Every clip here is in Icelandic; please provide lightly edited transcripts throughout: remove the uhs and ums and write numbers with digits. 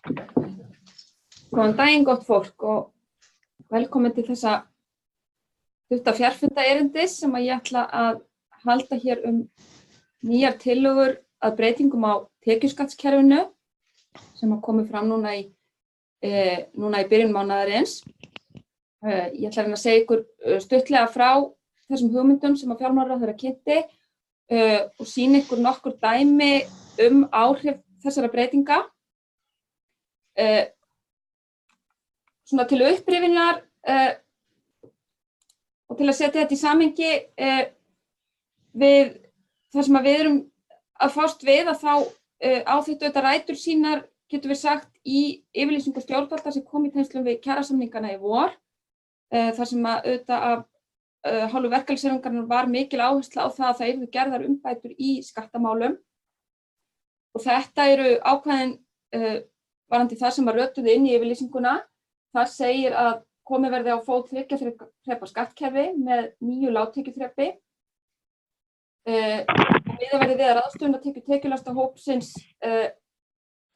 Góðan daginn, gott fólk, og velkomin til þessa stutta fjarfundaerindis sem ég ætla að halda hér nýjar tillögur að breytingum á tekjuskattskerfinu sem komu fram núna í byrjun mánaðarins. Ég ætla að reyna að segja ykkur stuttlega frá þessum hugmyndum sem fjármálaráðherra kynnti og sýna ykkur nokkur dæmi áhrif þessara breytinga. Svona til upprifjunar og til að setja þetta í samhengi við það sem við erum að fást við, að þá á þetta auðvitað rætur sínar, getum við sagt, í yfirlýsingu stjórnvalda sem kom í tengslum við kjarasamningana í vor, þar sem auðvitað af hálfu verkalýðshreyfingarinnar var mikil áhersla á það að það yrðu gerðar umbætur í skattamálum. Og þetta eru ákvæðin varðandi það sem rötuðu inn í yfirlýsinguna. Það segir að komið verði á fót 3 þrepa skattkerfi með 9 lágtekjuþrepi. Miðað verði við að ráðstöfunartekjur tekjulægsta hópsins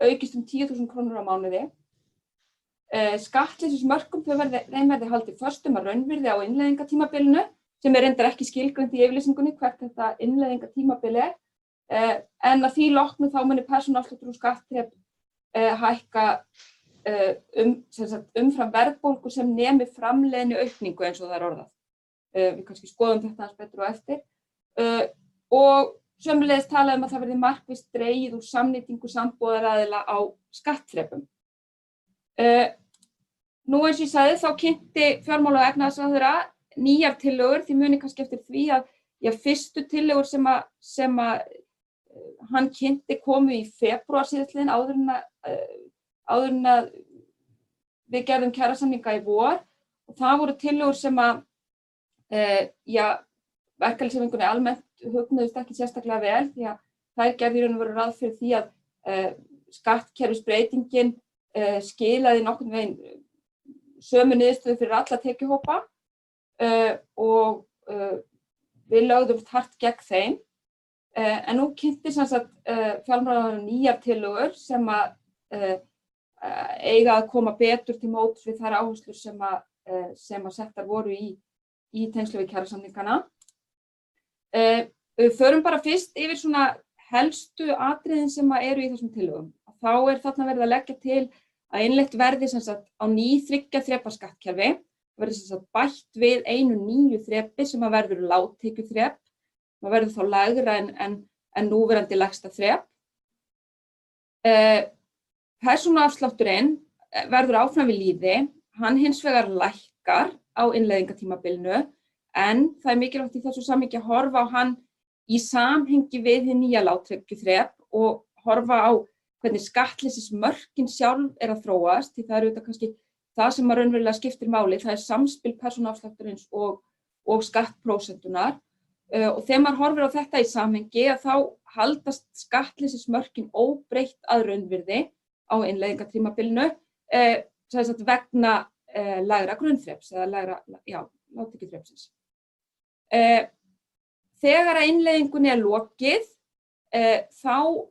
aukist 10.000 krónur á mánuði. Skattleysismörkum þeim verði haldið föstum að raunvirði á innleiðingatímabilinu, sem reyndar ekki skilgreint í yfirlýsingunni hvert þetta innleiðingatímabil er, en að því loknu þá muni persónuafsláttur og skattþrep hækka umfram verðbólgu sem nemi framleiðni aukningu, eins og það er orðað. Við kannski skoðum þetta aðeins betur á eftir. Og sömuleiðis talaði að það verði markvisst dregið úr samnýtingu sambúðaraðila á skattþrepum. Nú eins og ég sagði, þá kynnti fjármála- og efnahagsráðherra nýjar tillögur. Þið muni kannski eftir því að fyrstu tillögur sem hann kynnti komu í febrúar síðastliðinn, áður en að við gerðum kjarasamninga í vor, og það voru tillögur sem verkalýðshreyfingunni almennt hugnuðust ekki sérstaklega vel, því að þær gerðu í raun og veru ráð fyrir því að skattkerfisbreytingin skilaði nokkurn veginn sömu niðurstöðu fyrir alla tekjuhópa og við lögðum hart gegn þeim. En nú kynnti fjármálaráðherra nýjar tillögur sem eiga að koma betur til móts við þær áherslur sem settar voru í tengslu við kjarasamningana. Við förum bara fyrst yfir svona helstu atriðin sem eru í þessum tillögum. Þá þarna verið að leggja til að innleitt verði á ný 3 þrepa skattkerfi, verði bætt við einu 9 þrepi sem verður lágtekjuþrep, það verður þá lægra en núverandi lægsta þrep. Persónuafslátturinn verður áfram við lýði, hann hins vegar lækkar á innleiðingatímabilinu, en það mikilvægt í þessu samhengi að horfa á hann í samhengi við hið nýja lágtekjuþrep og horfa á hvernig skattleysismörkin sjálf að þróast, því það auðvitað kannski það sem raunverulega skiptir máli, það samspil persónuafslátturins og skattprósentunar. Og þegar maður horfir á þetta í samhengi, að þá haldast skattleysismörkin óbreytt að raunvirði á innleiðingatímabilinu vegna lægra grunnþreps eða lægra lágtekjuþrepsins. Þegar að innleiðingunni lokið, þá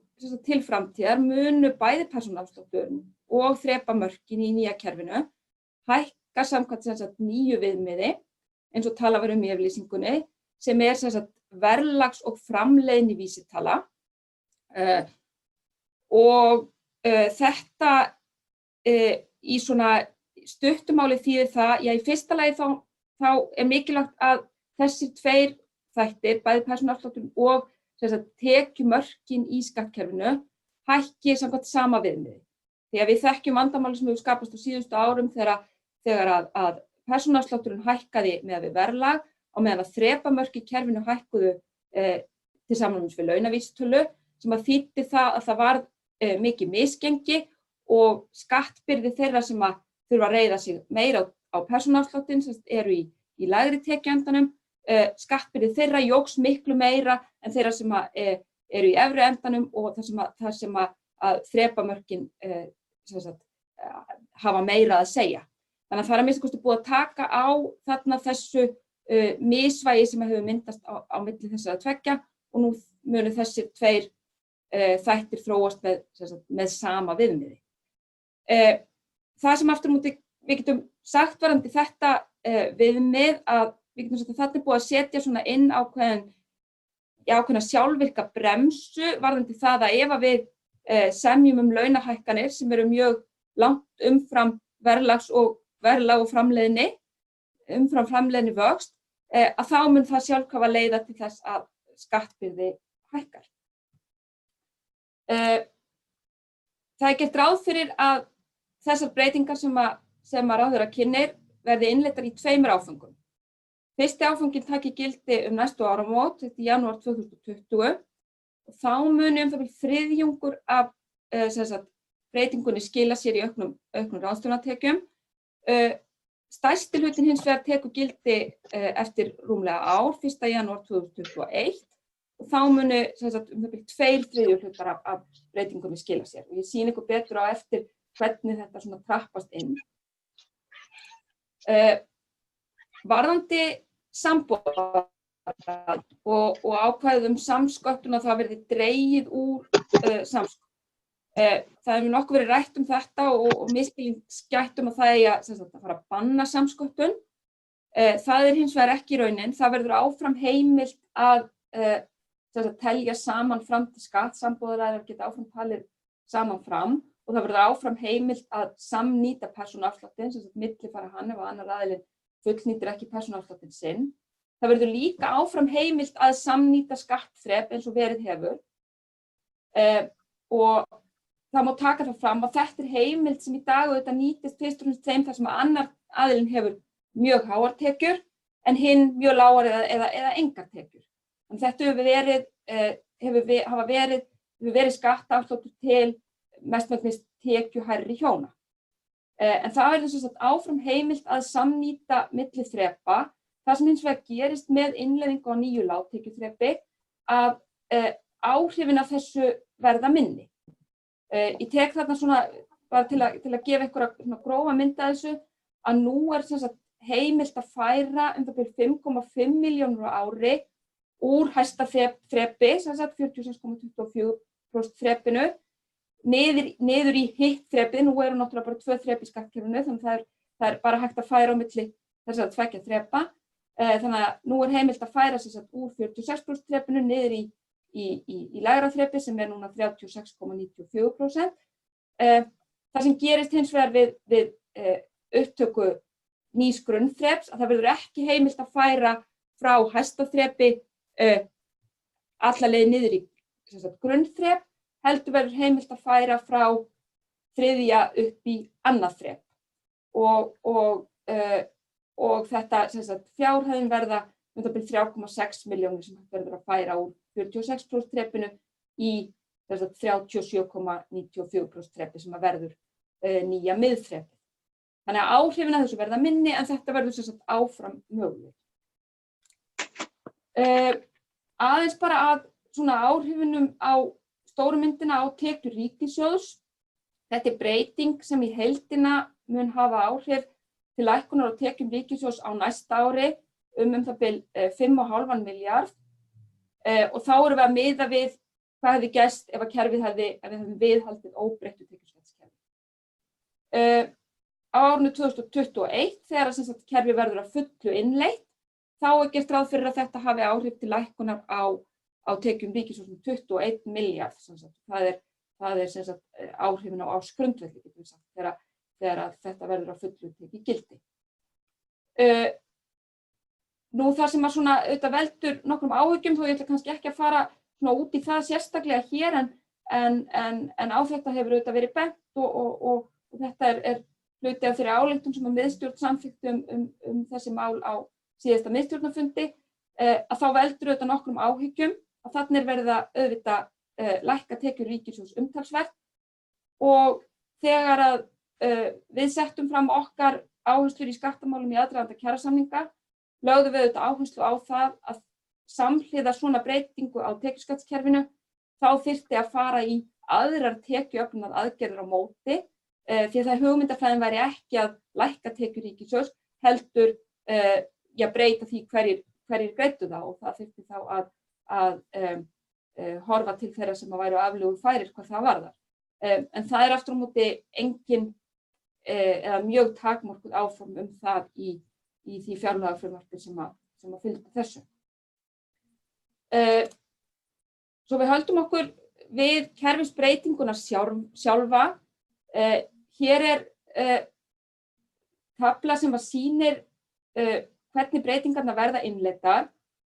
til framtíðar munu bæði persónuafslátturinn og þrepamörkin í nýja kerfinu hækka samkvæmt nýju viðmiði, eins og talað var í yfirlýsingunni, sem verðlags- og framleiðnivísitala. Og þetta í svona stuttumáli þýðir það, í fyrsta lagi þá mikilvægt að þessir 2 þættir, bæði persónuafslátturinn og tekjumörkin í skattkerfinu, hækki samkvæmt sama viðmiði. Því að við þekkjum vandamáli sem hefur skapast á síðustu árum þegar að persónuafslátturinn hækkaði miðað við verðlag, á meðan að þrepamörk í kerfinu hækkuðu til samræmis við launavísitölu, sem þýddi það að það var mikið misgengi og skattbyrði þeirra sem þurfa að reiða sig meira á persónuafsláttinn, sem eru í lægri tekjuendanum, skattbyrði þeirra jóks miklu meira en þeirra sem eru í efri endanum, og þar sem að þrepamörkin hafa meira að segja. Þannig að það að minnsta kosti búið að taka á þarna þessu misvægi sem hefur myndast á milli þessara tveggja, og nú munu þessir 2 þættir þróast með sama viðmiði. Það sem aftur á móti við getum sagt varðandi þetta viðmið að við getum sagt að þetta búið að setja svona inn ákveðna sjálfvirka bremsu varðandi það að ef að við semjum launahækkanir sem eru mjög langt umfram verðlag og framleiðni, umfram framleiðni vöxt, að þá mun það sjálfkrafa leiða til þess að skattbyrði hækkar. Það er gert ráð fyrir að þessar breytingar sem að ráðherra kynnir verði innleiddar í 2 áföngum. Fyrsti áfanginn taki gildi næstu áramót, þetta í janúar 2020, og þá muni það bil þriðjungur af breytingunni skila sér í auknum ráðstöfunartekjum. Stærsti hlutinn hins vegar tekur gildi eftir rúmlega ár, 1. janúar 2021, og þá muni það bil 2/3 hlutar af breytingunni skila sér. Og ég sýni ykkur betur á eftir hvernig þetta svona trappast inn. Varðandi sambúðargjald og ákvæðið samsköttun að það verði dregið úr samsköttun. Það hefur nokkuð verið rætt þetta og misskilningsgætt að það eigi að fara að banna samsköttun. Það hins vegar ekki raunin. Það verður áfram heimilt að telja saman fram til skatt, sambúðaraðilar geta áfram talið saman fram, og það verður áfram heimilt að samnýta persónuafsláttinn, millifæra hann ef annar aðilinn fullnýtir ekki persónuafsláttinn sinn. Það verður líka áfram heimilt að samnýta skattþrep eins og verið hefur. Og það má taka það fram að þetta heimild sem í dag og þetta nýtist fyrst og fremst þeim þar sem annar aðilinn hefur mjög háar tekjur en hinn mjög lágar eða engar tekjur. En þetta hefur verið skattafsláttur til mestmegnis tekjuhærri hjóna. En það verður sem sagt áfram heimilt að samnýta milli þrepa. Það sem hins vegar gerist með innleiðingu á nýju lágtekjuþrepi að áhrifin af þessu verða minni. Ég tek þarna svona bara til að gefa einhverja grófa mynd að þessu að nú sem sagt heimilt að færa það bil 5,5 milljónir á ári úr hæsta þrepi, sem sagt 46,24% þrepinu, niður í hitt þrepið. Nú eru náttúrulega bara 2 þrep í skattkerfinu, þannig að það er bara hægt að færa á milli þessara 2 þrepa. Þannig að nú heimilt að færa sem sagt úr 46% þrepinu niður í lægra þrepi sem núna 36,94%. Það sem gerist hins vegar við upptöku nýs grunnþreps að það verður ekki heimilt að færa frá hæsta þrepi alla leið niður í grunnþrep, heldur verður heimilt að færa frá 3. upp í annað þrep. Og þetta fjárhæðin verða 3,6 milljónir sem verður að færa úr 46% þrepinu í 37,94% þrepi sem verður nýja miðþrepi. Þannig að áhrifin af þessu verða minni en þetta verður áfram möguleg. Aðeins bara að svona áhrifinum á stóru myndina á tekjur ríkissjóðs. Þetta breyting sem í heildina mun hafa áhrif til lækkunar á tekjum ríkissjóðs á næsta ári það bil 5,5 milljarð. Og þá erum við að miða við hvað hefði gerst ef við hefðum viðhaldið óbreyttu tekjuskattskerfi. Á árinu 2021, þegar kerfi verður að fullu innleitt, þá gert ráð fyrir að þetta hafi áhrif til lækkunar á tekjum ríkissjóðs 21 milljarð. Það er áhrifin á ársgrundvelli, getum við sagt, þegar þetta verður að fullu tekið gildi. Nú það sem auðvitað veldur nokkrum áhyggjum, þó ég ætla kannski ekki að fara út í það sérstaklega hér, en á þetta hefur auðvitað verið bent og þetta er hluti af þeirri ályktun sem miðstjórn samþykkti þessi mál á síðasta miðstjórnarfundi, að þá veldur auðvitað nokkrum áhyggjum að þarna verið að auðvitað lækka tekjur ríkissjóðs umtalsvert og þegar að við settum fram okkar áherslur í skattamálum í aðdraganda kjarasamninga, lögðum við auðvitað áherslu á það að samhliða svona breytingu á tekjuskattskerfinu þá þyrfti að fara í aðrar tekjuöflunar aðgerðir á móti, því að hugmyndafræðin væri ekki að lækka tekjur ríkissjóðs, heldur breyta því hverjir greiddu það, og það þyrfti þá að horfa til þeirra sem væru aflögu færir hvað það varðar. En það aftur á móti engin eða mjög takmörkuð áform það í því fjárlagafrumvarpi sem fylgdi þessu. Svo við höldum okkur við kerfisbreytinguna sjálfa. Hér tafla sem sýnir hvernig breytingarnar verða innleiddar.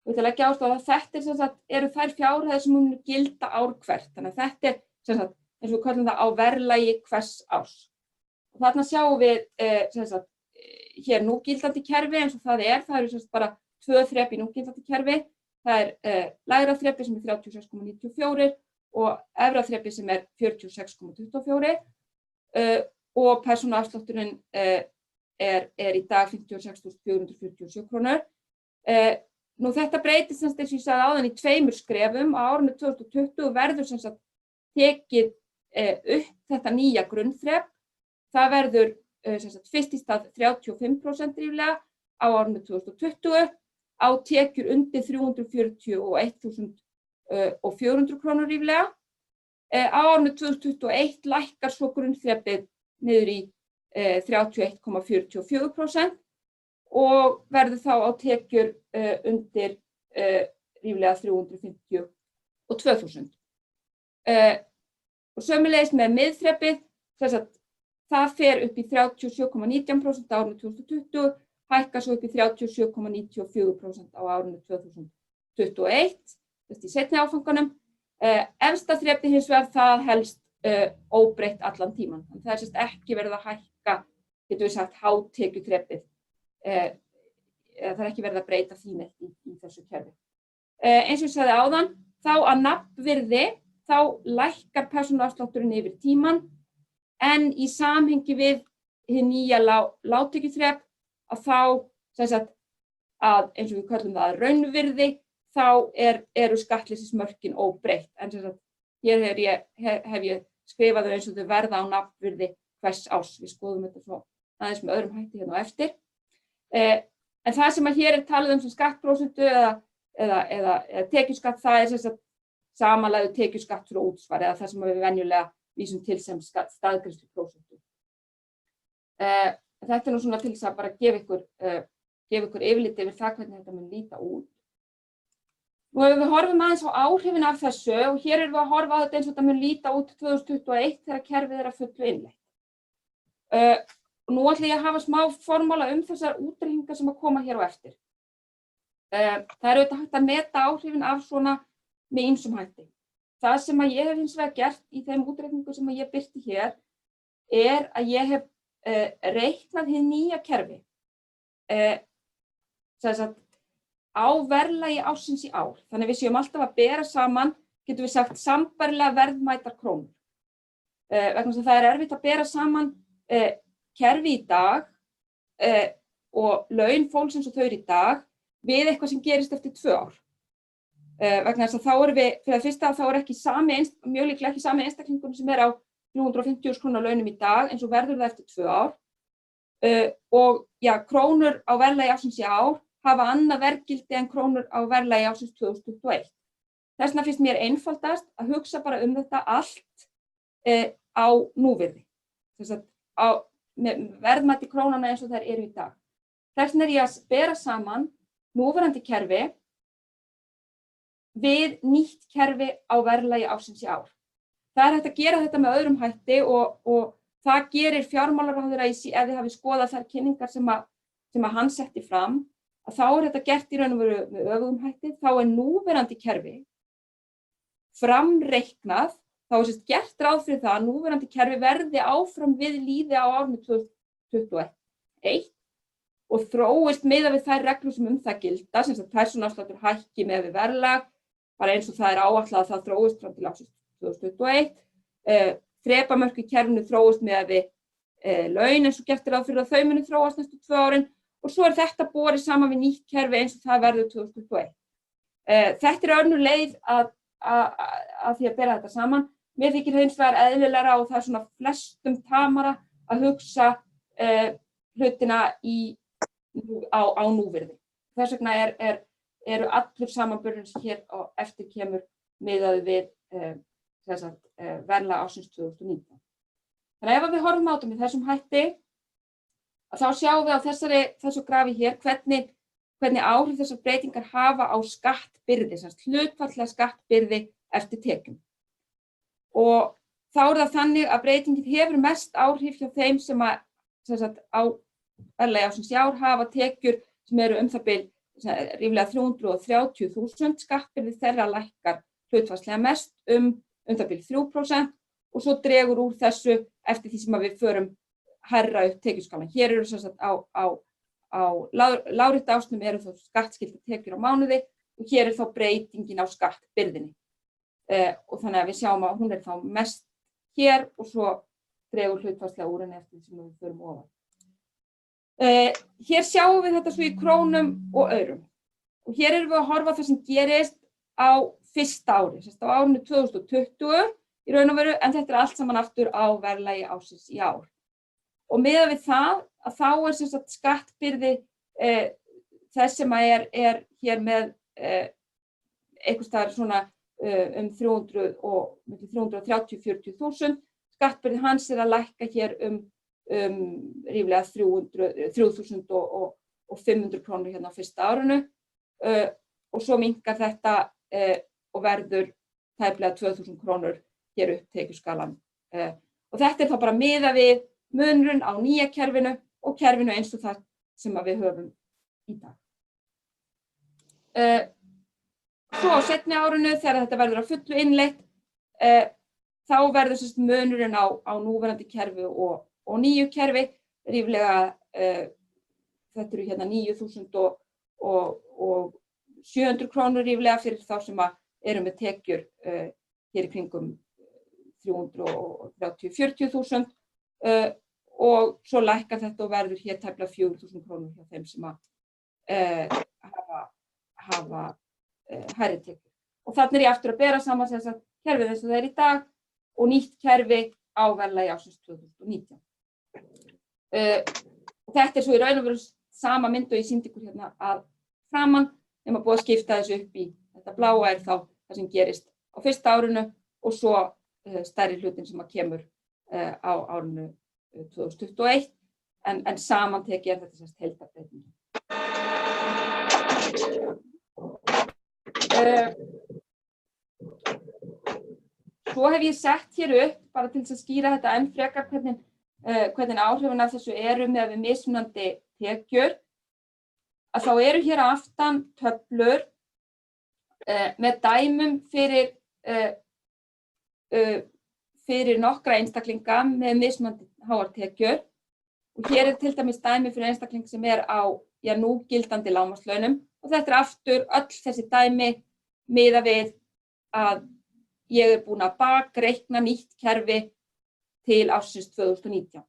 Við ætlum að leggja áherslu á að þetta eru þær fjárhæðir sem munu gilda ár hvert. Þannig að þetta eins og við köllum það á verðlagi hvers árs. Og þarna sjáum við hér núgildandi kerfi eins og það eru bara 2 þrep í núgildandi kerfi. Það lægra þrepi sem 36,94 og efra þrepi sem 46,24 og persónuafslátturinn í dag 56.447 krónur. Nú þetta breytist eins og ég sagði áðan í 2 skrefum. Á árinu 2020 verður tekið upp þetta nýja grunnþrep. Það verður fyrst í stað 35% ríflega á árinu 2020 á tekjur undir 341.400 krónur ríflega. Á árinu 2021 lækkar svo grunnþrepið niður í 31,44% og verður þá á tekjur undir ríflega 352.000. Og sömuleiðis með miðþrepið, það fer upp í 37,19% á árinu 2020, hækkar svo upp í 37,94% á árinu 2021, í seinni áfanganum. Efsta þrepið hins vegar það helst óbreytt allan tíman. Þannig það ekki verið að hækka, getum við sagt, hátekjuþrepið. Það ekki verið að breyta því neitt í þessu kerfi. Eins og ég sagði áðan, þá að nafnvirði, þá lækkar persónuafslátturinn yfir tíman, en í samhengi við hið nýja lágtekjuþrep að þá, að eins og við köllum það raunvirði, þá eru skattleysismörkin óbreytt. En hér hef ég skrifað þau eins og þau verða á nafnvirði hvers árs. Við skoðum þetta svo aðeins með öðrum hætti hérna á eftir. En það sem hér talið sem skattprósentu eða tekjuskatt, það samanlagður tekjuskattur og útsvar, eða það sem við venjulega vísum til sem staðgreiðsluprósentu. Þetta nú svona til þess að bara gefa ykkur yfirlit yfir það hvernig þetta mun líta út. Nú ef við horfum aðeins á áhrifin af þessu, og hér erum við að horfa á þetta eins og þetta mun líta út 2021 þegar kerfið að fullu innleitt. Nú ætla ég að hafa smá formála þessar útreikningar sem að koma hér á eftir. Það auðvitað hægt að meta áhrifin af svona með ýmsum hætti. Það sem að ég hef hins vegar gert í þeim útreikningum sem að ég birti hér að ég hef reiknað hið nýja kerfi á verðlagi ársins í ár. Þannig við séum alltaf að bera saman, getum við sagt, sambærilega verðmætar krónur. Vegna þess að það erfitt að bera saman kerfi í dag og laun fólksins og þau í dag við eitthvað sem gerist eftir 2 ár. Vegna þess að þá erum við, fyrir það fyrsta, þá mjög líklega ekki sami einstaklingur sem á 350.000 krónur launum í dag eins og verður það eftir 2 ár. Og já, krónur á verðlagi ársins í ár hafa annað verðgildi en krónur á verðlagi ársins 2021. Þess vegna finnst mér einfaldast að hugsa bara þetta allt á núvirði. Þess að verðmæti krónana eins og þær eru í dag. Þess vegna ég að bera saman núverandi kerfi við nýtt kerfi á verðlagi ársins í ár. Það hægt að gera þetta með öðrum hætti og það gerir fjármálaráðherra ef þið hafið skoðað þær kynningar sem að hann setti fram, að þá þetta gert í raun og veru með öfugum hætti. Þá núverandi kerfi framreiknað, þá gert ráð fyrir það að núverandi kerfi verði áfram við lýði á árinu 2021 og þróist miðað við þær reglur sem það gilda, sem sagt persónuafsláttur hækki miðað við verðlag, bara eins og það áætlað að það þróist fram til ársins 2021. Þrepamörk í kerfinu þróist miðað við laun eins og gert ráð fyrir að þau muni þróast næstu 2 árin og svo þetta borið saman við nýtt kerfi eins og það verður 2021. Þetta önnur leið að því að bera þetta saman. Mér þykir hins vegar eðlilegra og það svona flestum tamara að hugsa hlutina á núvirði. Þess vegna eru allur samanburður sem hér á eftir kemur miðað við verðlag ársins 2019. Þannig ef við horfum á þetta með þessum hætti, þá sjáum við á þessu grafi hér hvernig áhrif þessar breytingar hafa á skattbyrði, hlutfallslega skattbyrði eftir tekjum. Og þá það þannig að breytingin hefur mest áhrif hjá þeim sem á verðlagi ársins í ár hafa tekjur sem eru það bil ríflega 330.000, skattbyrði þeirra lækkar hlutfallslega mest það bil 3% og svo dregur úr þessu eftir því sem við förum hærra upp tekjuskalan. Hér eru á lárétta ásnum eru þá skattskyldar tekjur á mánuði og hér þá breytingin á skattbyrðinni. Og þannig að við sjáum að hún þá mest hér og svo dregur hlutfallslega úr henni eftir því sem við förum ofan. Hér sjáum við þetta svo í krónum og aurum. Og hér erum við að horfa það sem gerist á fyrsta ári, á árinu 2020 í raun og veru, en þetta allt saman aftur á verðlagi ársins í ár. Og miðað við það að þá skattbyrði þess sem er hér með einhvers staðar svona 330-40.000, skattbyrði hans að lækka hér ríflega 3.500 krónur hérna á fyrsta árinu og svo minnkar þetta og verður tæplega 2.000 krónur hér upp tekjuskalan. Og þetta þá bara miðað við munurinn á nýja kerfinu og kerfinu eins og það sem við höfum í dag. Svo á seinni árinu þegar þetta verður að fullu innleitt, þá verður munurinn á núverandi kerfi og nýju kerfi ríflega, þetta eru hérna 9.700 krónur ríflega fyrir þá sem eru með tekjur hér í kringum 330-40.000 og svo lækkar þetta og verður hér tæplega 4.000 krónur hjá þeim sem hafa hærri tekjur. Og þannig ég aftur að bera saman kerfið eins og það í dag og nýtt kerfi á verðlagi ársins 2019. Þetta svo í raun og veru sama mynd og ég sýndi ykkur hérna að framan, nema búið að skipta þessu upp í þetta bláa þá það sem gerist á fyrsta árinu og svo stærri hlutin sem kemur á árinu 2021 en samantekið þetta heildarbreyting. Svo hef ég sett hér upp bara til að skýra þetta enn frekar hvernig áhrifin af þessu eru með við mismunandi tekjur að þá eru hér á aftan töflur með dæmum fyrir nokkra einstaklinga með mismunandi háar tekjur og hér til dæmis dæmi fyrir einstakling sem á núgildandi lágmarkslaunum og þetta aftur öll þessi dæmi miða við að ég búin að bakreikna nýtt kerfi til ársins 2019.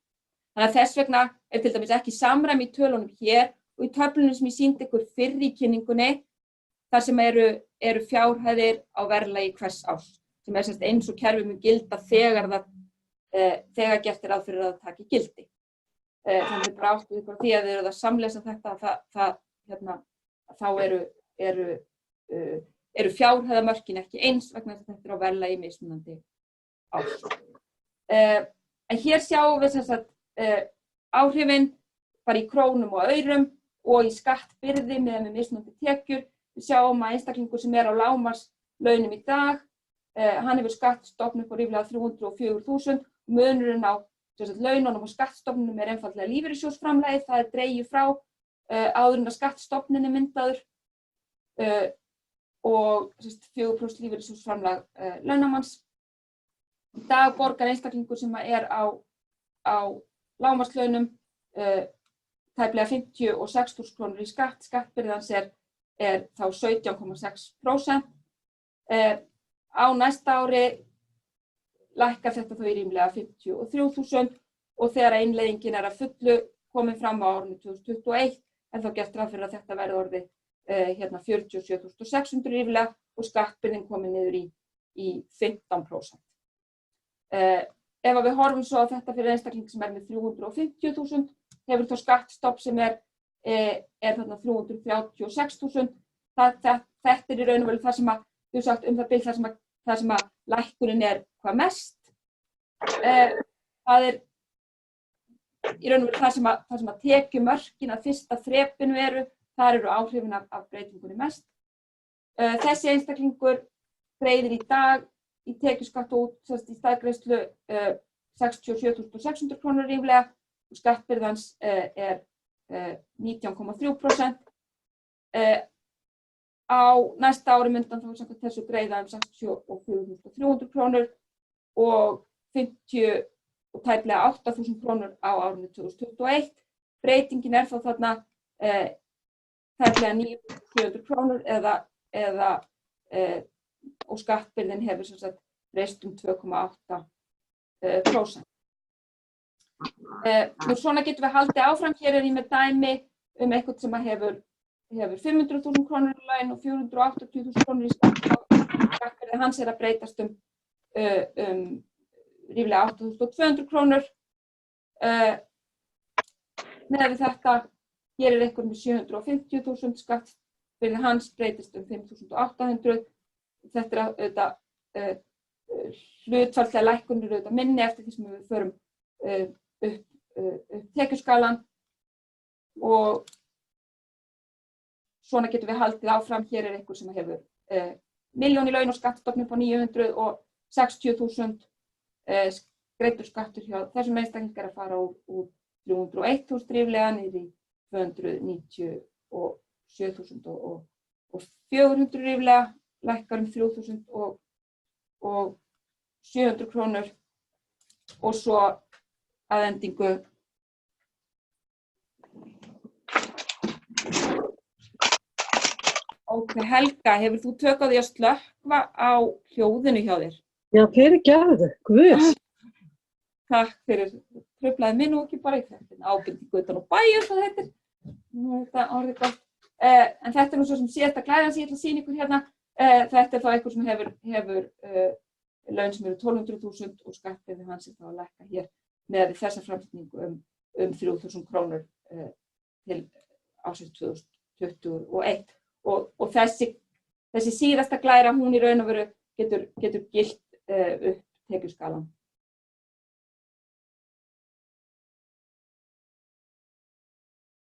Þannig að þess vegna til dæmis ekki samræmi í tölunum hér og í töflunum sem ég sýndi ykkur fyrr í kynningunni þar sem eru fjárhæðir á verðlagi hvers árs sem eins og kerfi mun gilda þegar gert ráð fyrir að það taki gildi. Þannig að bara áttu ykkur á því að þið eruð að samlesa þetta þá eru fjárhæðamörkin ekki eins vegna þess að þetta á verðlagi mismunandi árs. En hér sjáum við áhrifin bara í krónum og aurum og í skattbyrði með mismunandi tekjur. Við sjáum að einstaklingur sem á lágmarkslaunum í dag, hann hefur skattstofn upp á ríflega 304.000, munurinn á laununum og skattstofnunum einfaldlega lífeyrissjóðsframlagið, það dregið frá áður en að skattstofnun myndaður og 4% lífeyrissjóðsframlag launamanns. Í dag borgar einstaklingur sem á lágmarkslaunum tæplega 56.000 krónur í skatt, skattbyrðans þá 17,6%. Á næsta ári lækkar þetta þó í ríflega 53.000 og þegar innleiðingin að fullu komin fram á árinu 2021 þá gert ráð fyrir að þetta verði orðið 47.600 ríflega og skattbyrðin komin niður í 15%. Ef við horfum svo á þetta fyrir einstakling sem með 350.000 hefur þá skattstopp sem þarna 336.000. Þetta í raun og veru það sem það bil það sem það sem að lækkunin hvað mest. Það í raun og veru það sem að tekjumörkin að fyrsta þrepinu þar eru áhrifin af breytingunni mest. Þessi einstaklingur greiðir í dag í tekjuskatt út í staðgreiðslu 67.600 krónur ríflega og skattbyrði hans 19,3%. Á næsta ári myndan þá samkvæmt þessu greiða 64.300 krónur og 50 og tæplega 8.000 krónur á árinu 2021. Breytingin þá þarna tæplega 9.700 krónur og skattbyrðin hefur sem sagt breyst 2,8%. Svona getum við haldið áfram. Hér ég með dæmi eitthvað sem hefur 500.000 krónur í laun og 480.000 krónur í skattbyrði hans að breytast ríflega 8.200 krónur. Með þetta, hér eitthvað með 750.000 skattbyrði hans breytist 5.800. Þetta auðvitað hlutfallslega lækkunir auðvitað minni eftir því sem við förum upp tekjuskalan og svona getum við haldið áfram. Hér eitthvað sem hefur milljón í laun og skattstofn upp á 960.000 greiddur skattur hjá þessum einstaklingar að fara úr 301.000 ríflega niður í 297.400 ríflega, lækkar 3.700 krónur og svo að endingu Helga, hefur þú tök á því að slökkva á hljóðinu hjá þér? Já, fyrirgefðu, guð. Takk fyrir, truflaði mig nú ekki bara í þetta ábendingu utan á bæ og það heitir. Nú þetta orðið gott. En þetta nú svo sem síðasta glæðan sem ég ætla að sýna ykkur hérna. Þetta þá eitthvað sem hefur laun sem eru 1200.000 og skattbyrði hans þá að lækka hér með þessa framsetningu 3.000 krónur til ársins 2021 og þessi síðasta glæra hún í raun og veru getur gilt upp tekjuskalan.